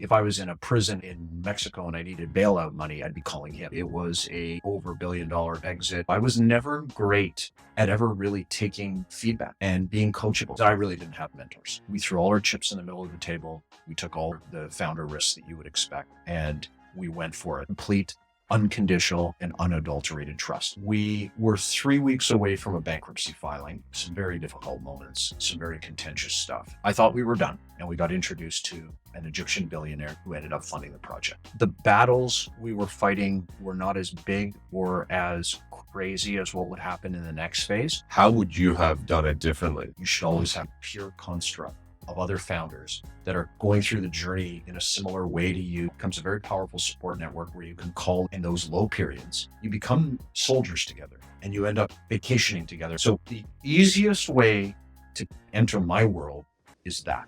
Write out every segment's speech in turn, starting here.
If I was in a prison in Mexico and I needed bailout money, I'd be calling him. It was a over $1 billion exit. I was never great at ever really taking feedback and being coachable. I really didn't have mentors. We threw all our chips in the middle of the table. We took all the founder risks that you would expect, and we went for it. Complete, unconditional, and unadulterated trust. We were 3 weeks away from a bankruptcy filing, some very difficult moments, some very contentious stuff. I thought we were done, and we got introduced to an Egyptian billionaire who ended up funding the project. The battles we were fighting were not as big or as crazy as what would happen in the next phase. How would you have done it differently? You should always have pure construct of other founders that are going through the journey in a similar way to you. It becomes a very powerful support network where you can call in those low periods. You become soldiers together and you end up vacationing together. So the easiest way to enter my world is that.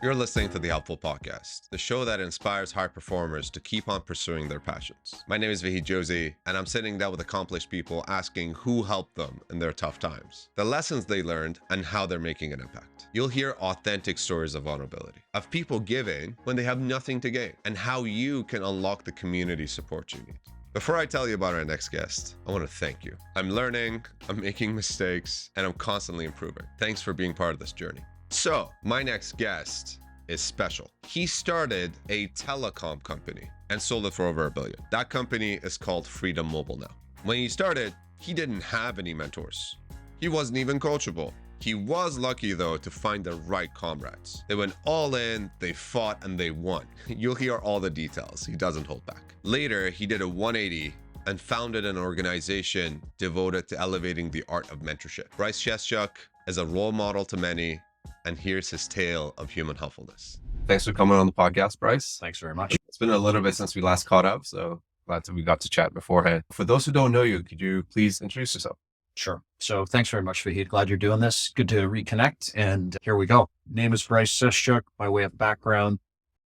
You're listening to the Helpful Podcast, the show that inspires high performers to keep on pursuing their passions. My name is Vahid Josie, and I'm sitting down with accomplished people asking who helped them in their tough times, the lessons they learned, and how they're making an impact. You'll hear authentic stories of vulnerability, of people giving when they have nothing to gain, and how you can unlock the community support you need. Before I tell you about our next guest, I want to thank you. I'm learning, I'm making mistakes, and I'm constantly improving. Thanks for being part of this journey. So, my next guest is special. He started a telecom company and sold it for over $1 billion. That company is called Freedom Mobile now. When he started, he didn't have any mentors. He wasn't even coachable. He was lucky though to find the right comrades. They went all in, they fought, and they won. You'll hear all the details. He doesn't hold back. Later, he did a 180 and founded an organization devoted to elevating the art of mentorship. Brice Scheschuk is a role model to many, and here's his tale of human helpfulness. Thanks for coming on the podcast, Brice. Thanks very much. It's been a little bit since we last caught up, so glad that we got to chat beforehand. For those who don't know you, could you please introduce yourself? Sure. So thanks very much, Vahid. Glad you're doing this. Good to reconnect. And here we go. Name is Brice Scheschuk. By way of background,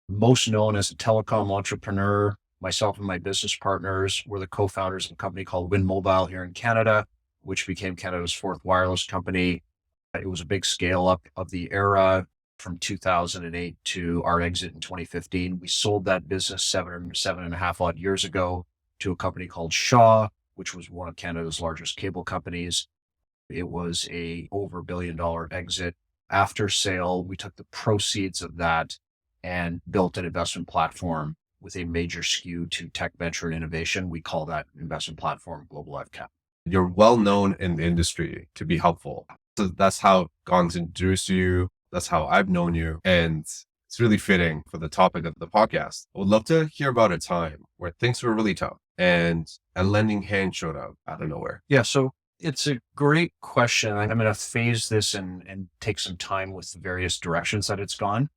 most known as a telecom entrepreneur. Myself and my business partners were the co-founders of a company called Win Mobile here in Canada, which became Canada's fourth wireless company. It was a big scale up of the era from 2008 to our exit in 2015. We sold that business seven and a half odd years ago to a company called Shaw, which was one of Canada's largest cable companies. It was a over $1 billion exit. After sale, we took the proceeds of that and built an investment platform with a major skew to tech, venture, and innovation. We call that investment platform Global FCAP. You're well known in the industry to be helpful. So that's how Gong's introduced you. That's how I've known you. And it's really fitting for the topic of the podcast. I would love to hear about a time where things were really tough and a lending hand showed up out of nowhere. Yeah, so it's a great question. I'm going to phase this and take some time with the various directions that it's gone.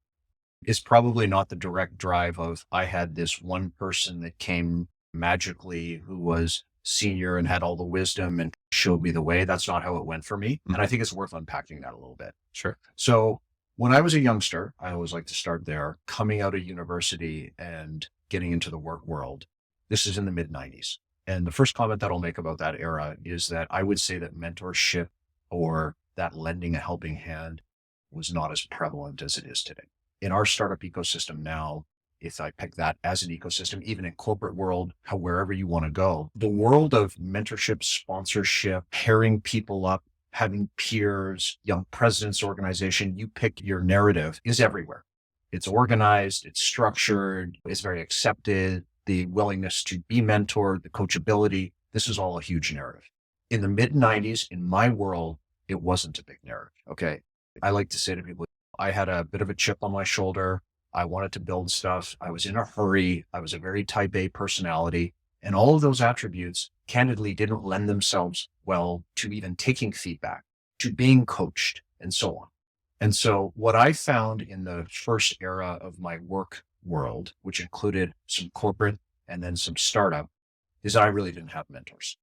It's probably not the direct drive of I had this one person that came magically who was senior and had all the wisdom and showed me the way. That's not how it went for me. And I think it's worth unpacking that a little bit. Sure. So when I was a youngster, I always like to start there, coming out of university and getting into the work world. This is in the mid 90s. And the first comment that I'll make about that era is that I would say that mentorship or that lending a helping hand was not as prevalent as it is today. In our startup ecosystem now, if I pick that as an ecosystem, even in corporate world, wherever you want to go, the world of mentorship, sponsorship, pairing people up, having peers, young presidents organization, you pick your narrative is everywhere. It's organized, it's structured, it's very accepted, the willingness to be mentored, the coachability, this is all a huge narrative. In the mid 90s, in my world, it wasn't a big narrative. Okay. I like to say to people, I had a bit of a chip on my shoulder. I wanted to build stuff. I was in a hurry. I was a very type A personality. And all of those attributes candidly didn't lend themselves well to even taking feedback, to being coached, and so on. And so what I found in the first era of my work world, which included some corporate and then some startup, is I really didn't have mentors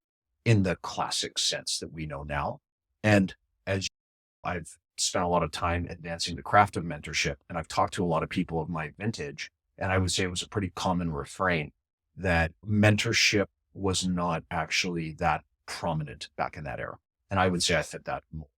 in the classic sense that we know now. And as I've spent a lot of time advancing the craft of mentorship, and I've talked to a lot of people of my vintage, and I would say it was a pretty common refrain that mentorship was not actually that prominent back in that era. And I would say I fit that mold.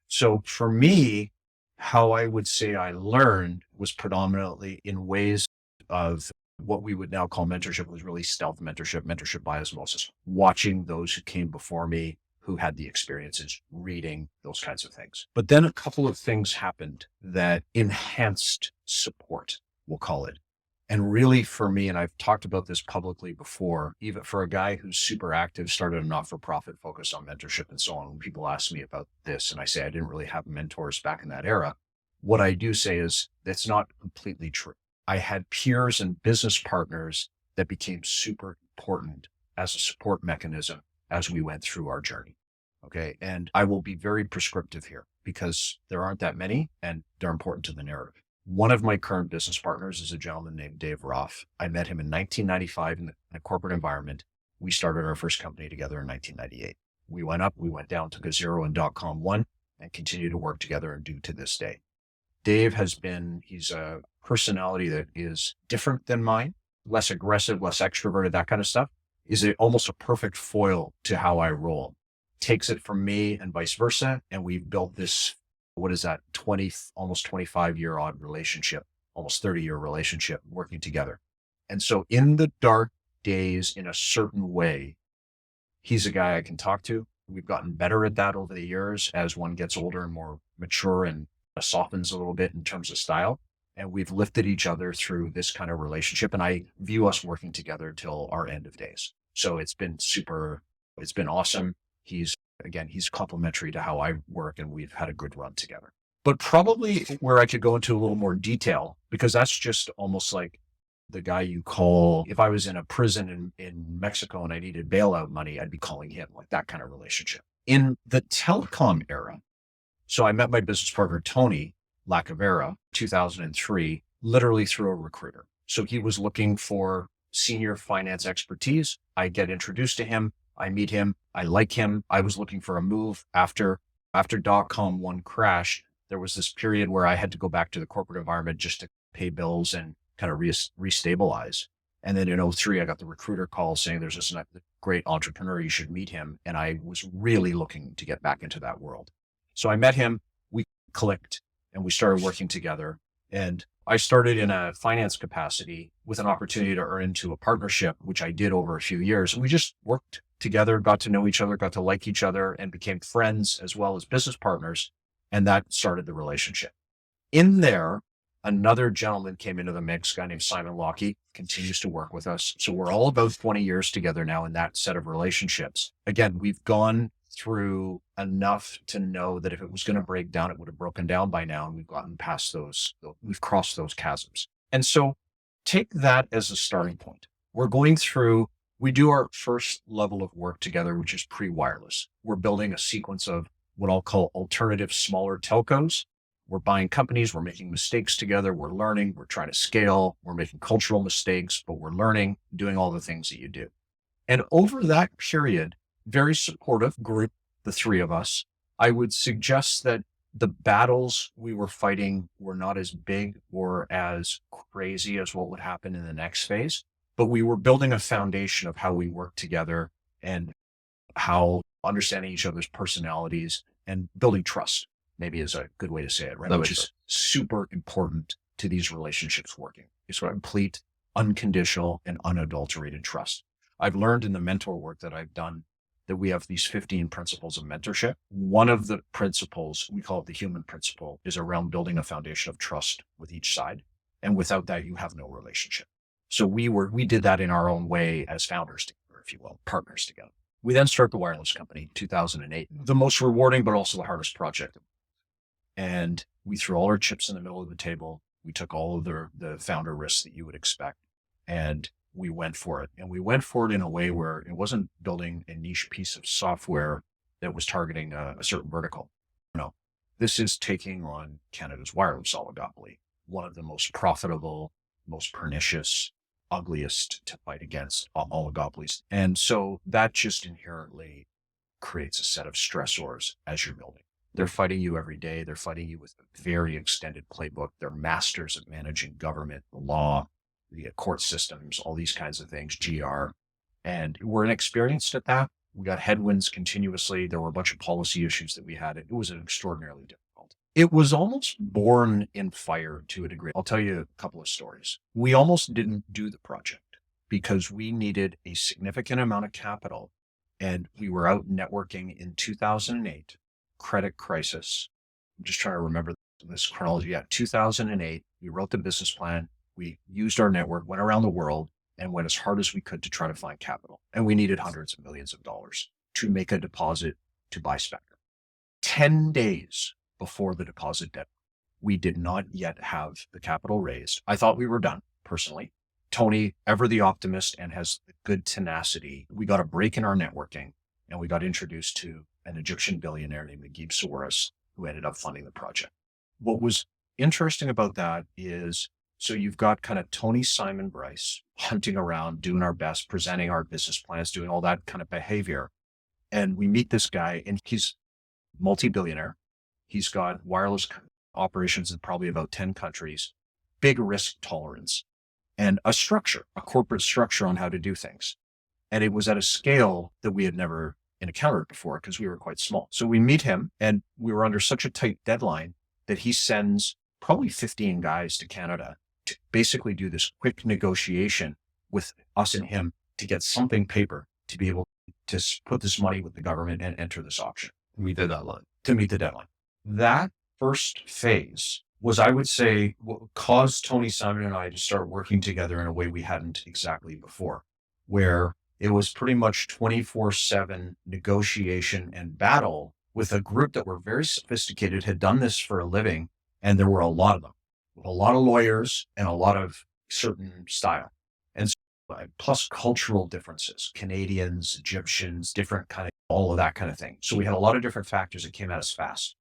So for me, How I would say I learned was predominantly in ways of what we would now call mentorship was really stealth mentorship, mentorship by osmosis, watching those who came before me, who had the experiences, reading, those kinds of things. But then a couple of things happened that enhanced support, we'll call it. And really for me, and I've talked about this publicly before, even for a guy who's super active, started a not-for-profit focused on mentorship and so on. When people ask me about this and I say I didn't really have mentors back in that era, what I do say is that's not completely true. I had peers and business partners that became super important as a support mechanism as we went through our journey. Okay. And I will be very prescriptive here because there aren't that many and they're important to the narrative. One of my current business partners is a gentleman named Dave Roth. I met him in 1995 in a corporate environment. We started our first company together in 1998. We went up, we went down, took a zero and .com one and continue to work together and do to this day. Dave he's a personality that is different than mine, less aggressive, less extroverted, that kind of stuff, is almost a perfect foil to how I roll. Takes it from me and vice versa. And we've built this, what is that, almost 25-year odd relationship, almost 30-year relationship working together. And so in the dark days, in a certain way, he's a guy I can talk to. We've gotten better at that over the years as one gets older and more mature and softens a little bit in terms of style. And we've lifted each other through this kind of relationship. And I view us working together till our end of days. So it's been awesome. He's complementary to how I work and we've had a good run together. But probably where I could go into a little more detail, because that's just almost like the guy you call, if I was in a prison in Mexico and I needed bailout money, I'd be calling him, like that kind of relationship. In the telecom era, so I met my business partner, Tony Lacavera, 2003, literally through a recruiter. So he was looking for senior finance expertise. I get introduced to him. I meet him. I like him. I was looking for a move after .com one crashed. There was this period where I had to go back to the corporate environment just to pay bills and kind of restabilize. And then in 2003, I got the recruiter call saying there's this great entrepreneur, you should meet him. And I was really looking to get back into that world. So I met him, we clicked, and we started working together. And I started in a finance capacity with an opportunity to earn into a partnership, which I did over a few years. And we just worked together, got to know each other, got to like each other, and became friends as well as business partners. And that started the relationship. In there, another gentleman came into the mix, a guy named Simon Lockey, continues to work with us. So we're all about 20 years together now in that set of relationships. Again, we've gone through enough to know that if it was going to break down, it would have broken down by now. And we've gotten past we've crossed those chasms. And so take that as a starting point. We do our first level of work together, which is pre-wireless. We're building a sequence of what I'll call alternative smaller telcos. We're buying companies, we're making mistakes together, we're learning, we're trying to scale, we're making cultural mistakes, but we're learning, doing all the things that you do. And over that period, very supportive group, the three of us, I would suggest that the battles we were fighting were not as big or as crazy as what would happen in the next phase, but we were building a foundation of how we work together and how understanding each other's personalities and building trust, maybe is a good way to say it, right? Which is super important to these relationships working. It's complete, unconditional, and unadulterated trust. I've learned in the mentor work that I've done that we have these 15 principles of mentorship. One of the principles, we call it the human principle, is around building a foundation of trust with each side. And without that, you have no relationship. So we did that in our own way as founders together, if you will, partners together. We then start the wireless company, 2008, the most rewarding, but also the hardest project. And we threw all our chips in the middle of the table. We took all of the founder risks that you would expect. And we went for it. And we went for it in a way where it wasn't building a niche piece of software that was targeting a certain vertical. No, this is taking on Canada's wireless oligopoly, one of the most profitable, most pernicious, ugliest to fight against oligopolies. And so that just inherently creates a set of stressors as you're building. They're fighting you every day. They're fighting you with a very extended playbook. They're masters at managing government, the law, the court systems, all these kinds of things, GR. And we're inexperienced at that. We got headwinds continuously. There were a bunch of policy issues that we had. It was extraordinarily difficult. It was almost born in fire to a degree. I'll tell you a couple of stories. We almost didn't do the project because we needed a significant amount of capital, and we were out networking in 2008, credit crisis. I'm just trying to remember this chronology. Yeah, 2008, we wrote the business plan. We used our network, went around the world, and went as hard as we could to try to find capital. And we needed hundreds of millions of dollars to make a deposit to buy Spectrum. 10 days before the deposit deadline, we did not yet have the capital raised. I thought we were done, personally. Tony, ever the optimist and has the good tenacity, we got a break in our networking, and we got introduced to an Egyptian billionaire named Naguib Sawiris, who ended up funding the project. What was interesting about that is, so you've got kind of Tony, Simon, Brice hunting around, doing our best, presenting our business plans, doing all that kind of behavior. And we meet this guy, and he's multi-billionaire. He's got wireless operations in probably about 10 countries, big risk tolerance, and a structure, a corporate structure on how to do things. And it was at a scale that we had never encountered before because we were quite small. So we meet him, and we were under such a tight deadline that he sends probably 15 guys to Canada to basically do this quick negotiation with us and him to get something paper to be able to put this money with the government and enter this auction. We did that line. To meet the deadline. That first phase was, I would say, what caused Tony, Simon, and I to start working together in a way we hadn't exactly before, where it was pretty much 24/7 negotiation and battle with a group that were very sophisticated, had done this for a living, and there were a lot of them, a lot of lawyers and a lot of certain style. And so, plus cultural differences, Canadians, Egyptians, different kind of, all of that kind of thing. So we had a lot of different factors that came at us fast.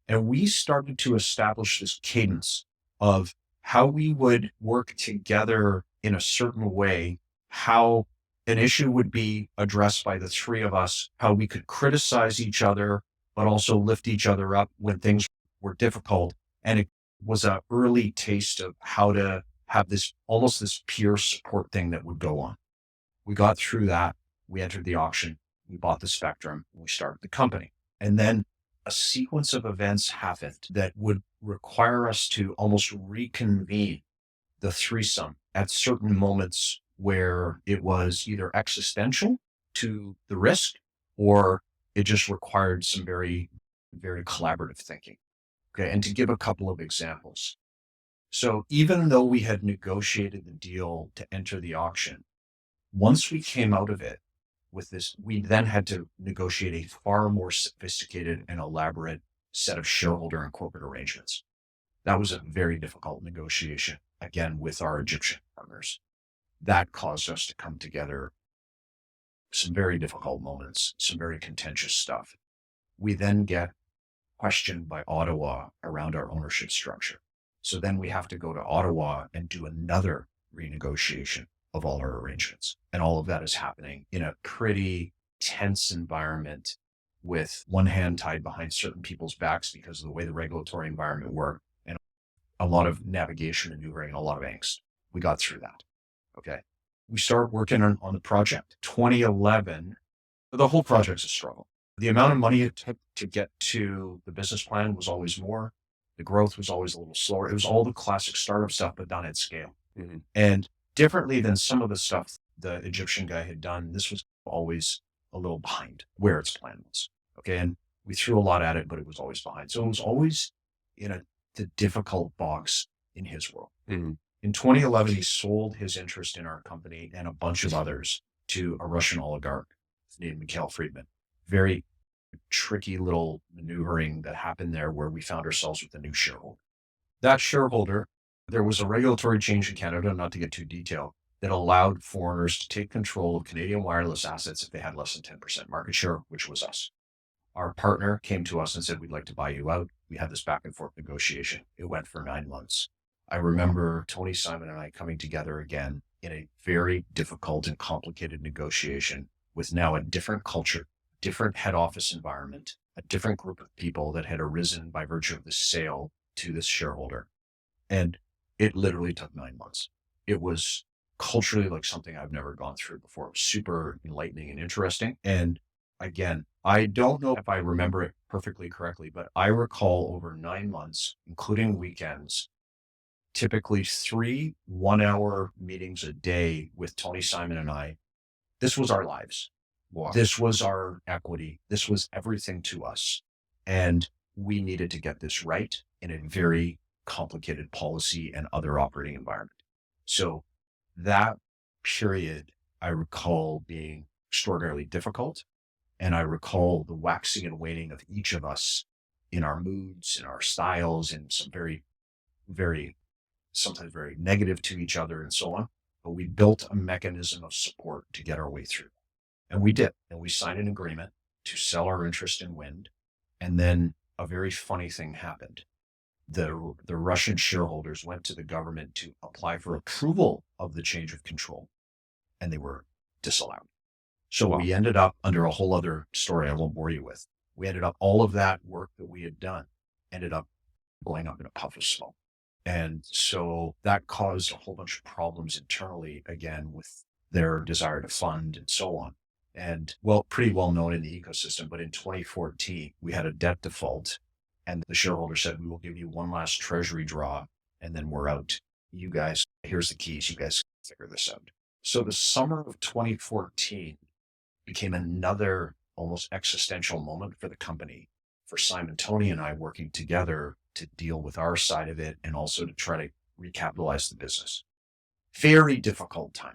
And we started to establish this cadence of how we would work together in a certain way, how an issue would be addressed by the three of us, how we could criticize each other, but also lift each other up when things were difficult. And it was an early taste of how to have this, almost this peer support thing that would go on. We got through that. We entered the auction. We bought the Spectrum. We started the company. And then a sequence of events happened that would require us to almost reconvene the threesome at certain moments where it was either existential to the risk, or it just required some very, very collaborative thinking. Okay. And to give a couple of examples. So even though we had negotiated the deal to enter the auction, once we came out of it with this, we then had to negotiate a far more sophisticated and elaborate set of shareholder and corporate arrangements. That was a very difficult negotiation, again, with our Egyptian partners. That caused us to come together. Some very difficult moments, some very contentious stuff. We then get questioned by Ottawa around our ownership structure. So then we have to go to Ottawa and do another renegotiation of all our arrangements. And all of that is happening in a pretty tense environment with one hand tied behind certain people's backs because of the way the regulatory environment worked, and a lot of navigation, maneuvering, and a lot of angst. We got through that. Okay. We started working on the project. 2011, the whole project's a struggle. The amount of money it took to get to the business plan was always more. The growth was always a little slower. It was all the classic startup stuff, but done at scale. Mm-hmm. And differently than some of the stuff the Egyptian guy had done, this was always a little behind where its plan was. Okay. And we threw a lot at it, but it was always behind. So it was always in the difficult box in his world. Mm-hmm. In 2011, he sold his interest in our company and a bunch of others to a Russian oligarch named Mikhail Friedman. Very tricky little maneuvering that happened there where we found ourselves with a new shareholder. That shareholder, there was a regulatory change in Canada, not to get too detailed, that allowed foreigners to take control of Canadian wireless assets if they had less than 10% market share, which was us. Our partner came to us and said, we'd like to buy you out. We had this back and forth negotiation. It went for 9 months. I remember Tony, Simon, and I coming together again in a very difficult and complicated negotiation with now a different culture, different head office environment, a different group of people that had arisen by virtue of the sale to this shareholder. And it literally took 9 months. It was culturally like something I've never gone through before. It was super enlightening and interesting. And again, I don't know if I remember it perfectly correctly, but I recall over 9 months, including weekends, typically 3 1-hour meetings a day with Tony, Simon, and I. This was our lives. Wow. This was our equity. This was everything to us. And we needed to get this right in a very complicated policy and other operating environment. So that period, I recall being extraordinarily difficult. And I recall the waxing and waning of each of us in our moods, in our styles, and some very, very, sometimes very negative to each other and so on. But we built a mechanism of support to get our way through. And we did. And we signed an agreement to sell our interest in wind. And then a very funny thing happened. The Russian shareholders went to the government to apply for approval of the change of control, and they were disallowed. So we ended up, under a whole other story I won't bore you with, we ended up, all of that work that we had done ended up going up in a puff of smoke. And so that caused a whole bunch of problems internally, again, with their desire to fund and so on. And well, pretty well known in the ecosystem, but in 2014, we had a debt default, and the shareholder said, we will give you one last treasury draw, and then we're out. You guys, here's the keys. You guys figure this out. So the summer of 2014 became another almost existential moment for the company, for Simon, Tony, and I working together to deal with our side of it and also to try to recapitalize the business. Very difficult time.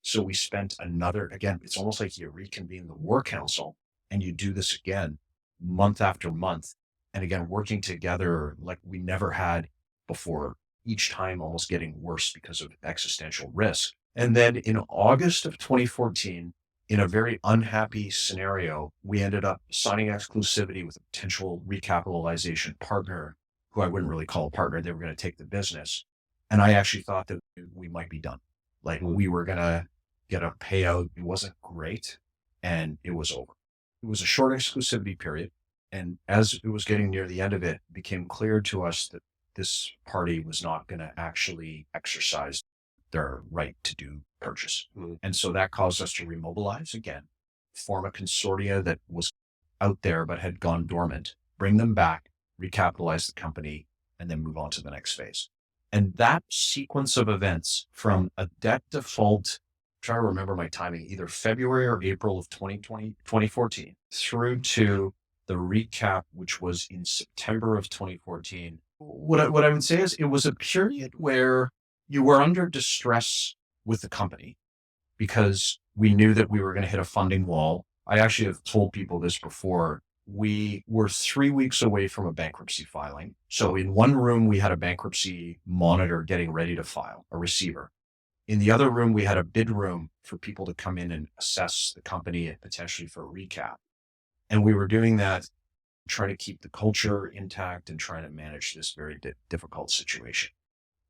So we spent another, again, it's almost like you reconvene the war council and you do this again, month after month. And again, working together like we never had before, each time almost getting worse because of existential risk. And then in August of 2014, in a very unhappy scenario, we ended up signing exclusivity with a potential recapitalization partner, who I wouldn't really call a partner. They were going to take the business. And I actually thought that we might be done. Like we were going to get a payout. It wasn't great. And it was over. It was a short exclusivity period. And as it was getting near the end of it, it became clear to us that this party was not going to actually exercise their right to do purchase. And so that caused us to remobilize again, form a consortia that was out there but had gone dormant, bring them back, recapitalize the company, and then move on to the next phase. And that sequence of events from a debt default, try to remember my timing, either February or April of 2014, through to the recap, which was in September of 2014. What I would say is it was a period where you were under distress with the company because we knew that we were going to hit a funding wall. I actually have told people this before. We were 3 weeks away from a bankruptcy filing. So in one room, we had a bankruptcy monitor getting ready to file, a receiver. In the other room, we had a bid room for people to come in and assess the company and potentially for a recap. And we were doing that, trying to keep the culture intact and trying to manage this very difficult situation.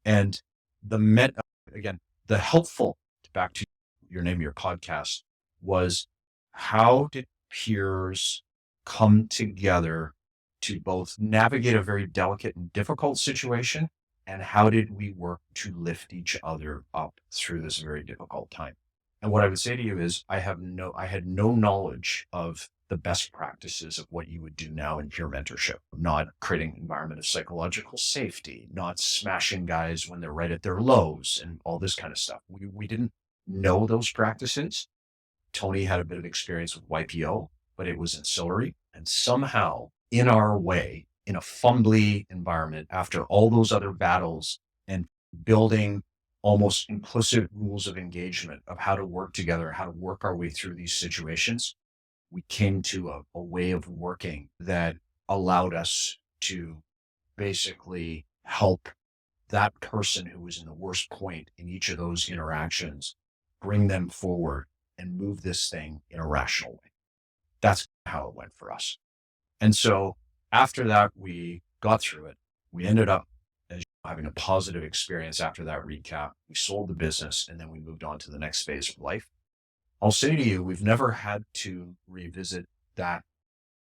And the helpful, back to your name of your podcast, was how did peers come together to both navigate a very delicate and difficult situation, and how did we work to lift each other up through this very difficult time? And what I would say to you is I had no knowledge of the best practices of what you would do now in peer mentorship, not creating an environment of psychological safety, not smashing guys when they're right at their lows and all this kind of stuff. We didn't know those practices. Tony had a bit of experience with YPO, but it was ancillary. And somehow in our way, in a fumbly environment, after all those other battles and building almost implicit rules of engagement of how to work together, how to work our way through these situations, we came to a way of working that allowed us to basically help that person who was in the worst point in each of those interactions, bring them forward and move this thing in a rational way. That's how it went for us. And so after that, we got through it. We ended up having a positive experience after that recap. We sold the business and then we moved on to the next phase of life. I'll say to you, we've never had to revisit that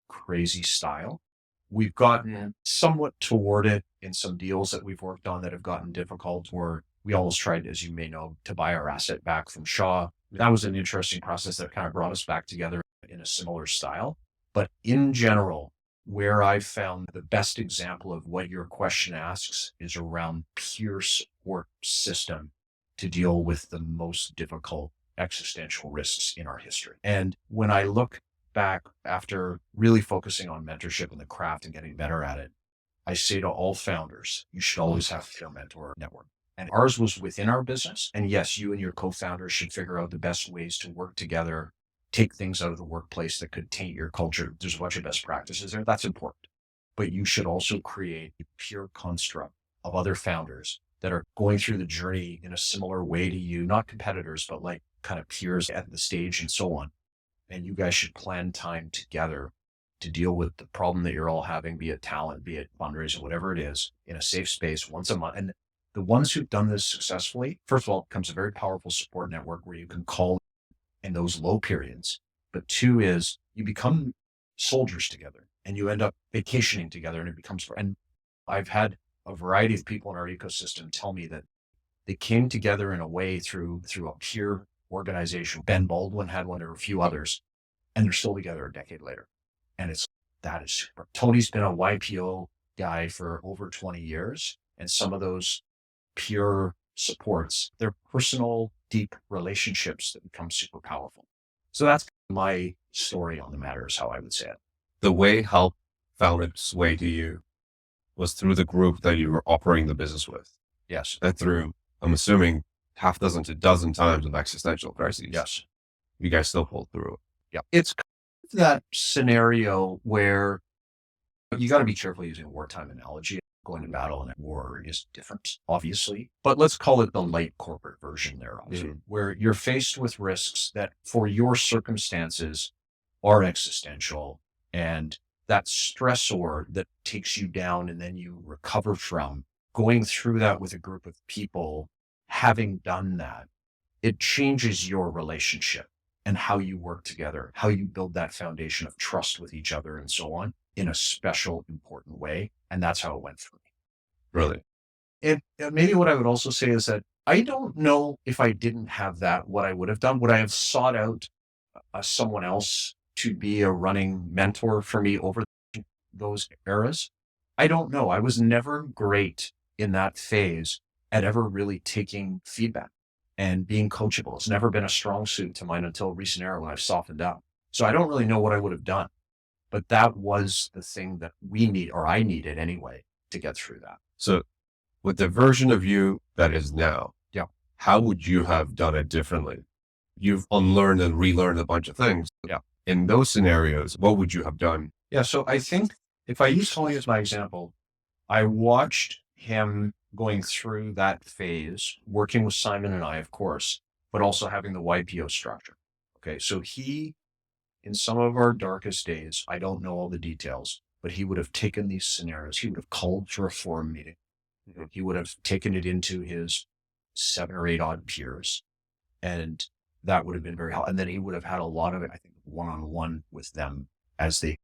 crazy style. We've gotten somewhat toward it in some deals that we've worked on that have gotten difficult, where we almost tried, as you may know, to buy our asset back from Shaw. That was an interesting process that kind of brought us back together in a similar style. But in general, where I've found the best example of what your question asks is around peer support system to deal with the most difficult existential risks in our history. And when I look back after really focusing on mentorship and the craft and getting better at it, I say to all founders, you should always have a peer mentor network. And ours was within our business. And yes, you and your co-founders should figure out the best ways to work together, take things out of the workplace that could taint your culture. There's a bunch of best practices there. That's important. But you should also create a peer construct of other founders that are going through the journey in a similar way to you, not competitors, but like kind of peers at the stage and so on. And you guys should plan time together to deal with the problem that you're all having, be it talent, be it fundraising, whatever it is, in a safe space once a month. And the ones who've done this successfully, first of all, it becomes a very powerful support network where you can call in those low periods. But two is you become soldiers together and you end up vacationing together and it becomes, and I've had a variety of people in our ecosystem tell me that they came together in a way through a peer organization. Ben Baldwin had one, or a few others, and they're still together a decade later. And that is super. Tony's been a YPO guy for over 20 years. And some of those peer supports, they're personal, deep relationships that become super powerful. So that's my story on the matter, is how I would say it. The way help found its way to you was through the group that you were operating the business with. Yes. And through, I'm assuming, half dozen to dozen times of existential crises. Yes. You guys still pulled through. Yeah. It's that scenario where you got to be careful using a wartime analogy. Going to battle in a war is different, obviously, but let's call it the light corporate version there, where you're faced with risks that for your circumstances are existential, and that stressor that takes you down and then you recover from. Going through that with a group of people, having done that, it changes your relationship and how you work together, how you build that foundation of trust with each other and so on in a special, important way. And that's how it went for me. Really? And maybe what I would also say is that I don't know if I didn't have that, what I would have done. Would I have sought out someone else to be a running mentor for me over those eras? I don't know. I was never great in that phase at ever really taking feedback and being coachable. It's never been a strong suit to mine until recent era when I've softened up. So I don't really know what I would have done, but that was the thing that we need, or I needed anyway, to get through that. So with the version of you that is now, yeah, how would you have done it differently? You've unlearned and relearned a bunch of things. Yeah. In those scenarios, what would you have done? Yeah. So I think if I use Tony as my example, I watched him going through that phase, working with Simon and I, of course, but also having the YPO structure. Okay. So he, in some of our darkest days, I don't know all the details, but he would have taken these scenarios. He would have called for a forum meeting. He would have taken it into his 7 or 8 odd peers. And that would have been very helpful. And then he would have had a lot of it, I think, one-on-one with them as they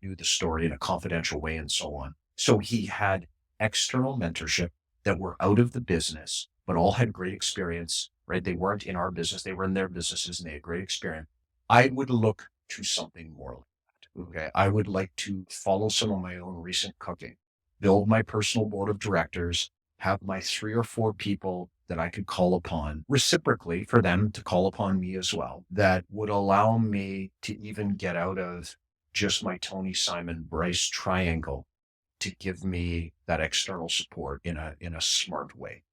knew the story in a confidential way and so on. So he had external mentorship that were out of the business, but all had great experience, right? They weren't in our business. They were in their businesses and they had great experience. I would look to something more like that. Okay. I would like to follow some of my own recent cooking, build my personal board of directors, have my 3 or 4 people that I could call upon reciprocally for them to call upon me as well, that would allow me to even get out of just my Tony, Simon, Brice triangle to give me that external support in a smart way.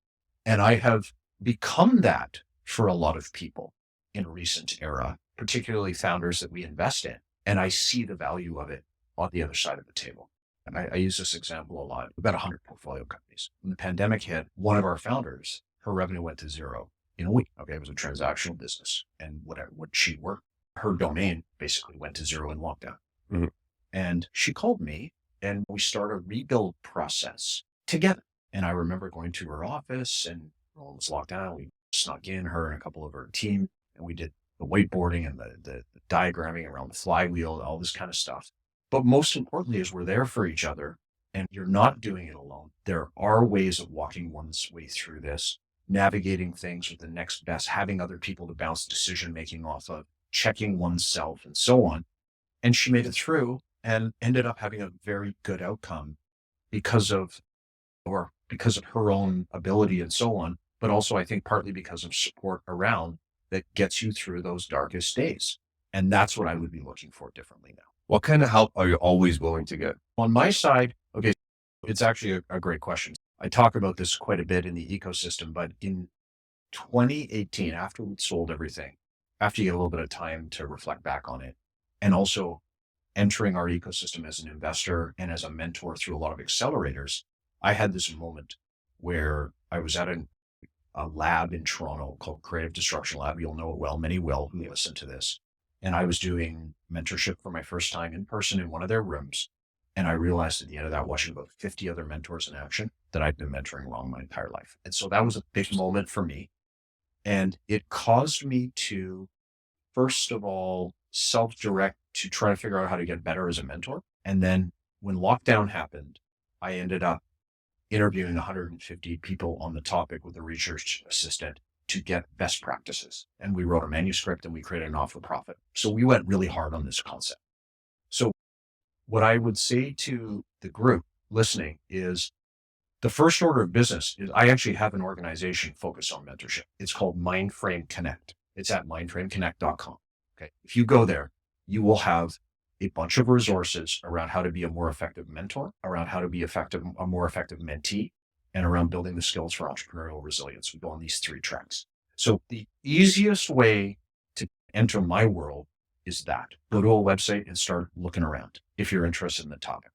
And I have become that for a lot of people in a recent era, particularly founders that we invest in. And I see the value of it on the other side of the table. And I use this example a lot. About 100 portfolio companies. When the pandemic hit, one of our founders, her revenue went to 0 in a week. Okay, it was a transactional business. And what she worked, her domain basically went to 0 in lockdown. Mm-hmm. And she called me and we started a rebuild process together. And I remember going to her office and it was locked down. We snuck in, her and a couple of her team, and we did the whiteboarding and the diagramming around the flywheel, all this kind of stuff. But most importantly is we're there for each other and you're not doing it alone. There are ways of walking one's way through this, navigating things with the next best, having other people to bounce decision-making off of, checking oneself and so on. And she made it through and ended up having a very good outcome because of her own ability and so on, but also I think partly because of support around that gets you through those darkest days. And that's what I would be looking for differently now. What kind of help are you always willing to get? On my side, okay, it's actually a great question. I talk about this quite a bit in the ecosystem, but in 2018, after we'd sold everything, after you get a little bit of time to reflect back on it, and also entering our ecosystem as an investor and as a mentor through a lot of accelerators, I had this moment where I was at a lab in Toronto called Creative Destruction Lab. You'll know it well. Many will who listen to this. And I was doing mentorship for my first time in person in one of their rooms. And I realized at the end of that, watching about 50 other mentors in action, that I'd been mentoring wrong my entire life. And so that was a big moment for me. And it caused me to, first of all, self-direct to try to figure out how to get better as a mentor. And then when lockdown happened, I ended up interviewing 150 people on the topic with a research assistant to get best practices. And we wrote a manuscript and we created an not-for-profit. So we went really hard on this concept. So what I would say to the group listening is the first order of business is I actually have an organization focused on mentorship. It's called Mindframe Connect. It's at mindframeconnect.com. Okay. If you go there, you will have a bunch of resources around how to be a more effective mentor, around how to be a more effective mentee, and around building the skills for entrepreneurial resilience. We go on these 3 tracks. So the easiest way to enter my world is that. Go to a website and start looking around if you're interested in the topic.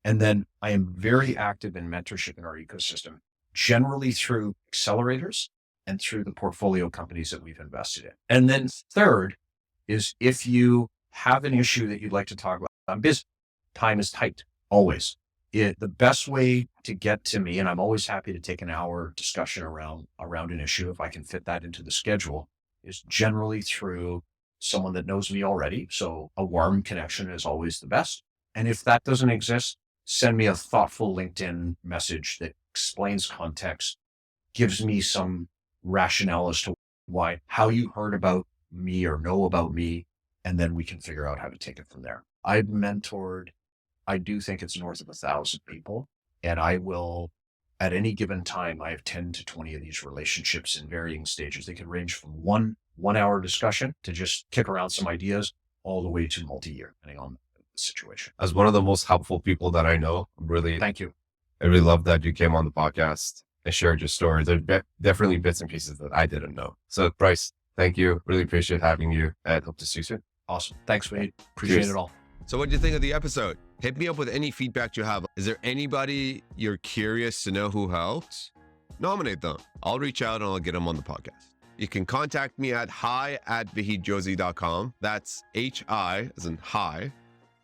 And then I am very active in mentorship in our ecosystem, generally through accelerators and through the portfolio companies that we've invested in. And then third is if you have an issue that you'd like to talk about, I'm busy. Time is tight, always. The best way to get to me, and I'm always happy to take an hour discussion around an issue if I can fit that into the schedule, is generally through someone that knows me already. So a warm connection is always the best. And if that doesn't exist, send me a thoughtful LinkedIn message that explains context, gives me some rationale as to how you heard about me or know about me, and then we can figure out how to take it from there. I've mentored, I do think it's north of 1,000 people, and I will, at any given time, I have 10 to 20 of these relationships in varying stages. They can range from one hour discussion to just kick around some ideas all the way to multi-year, depending on the situation. As one of the most helpful people that I know, Thank you. I really love that you came on the podcast and shared your story. There's definitely bits and pieces that I didn't know. So Brice, thank you. Really appreciate having you and hope to see you soon. Awesome. Thanks, Wade. Appreciate Cheers. it all. So what do you think of the episode? Hit me up with any feedback you have. Is there anybody you're curious to know who helped? Nominate them. I'll reach out and I'll get them on the podcast. You can contact me at hi@vahidjozi.com. That's hi as in hi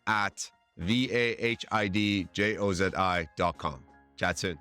at vahidjozi.com. Chat soon.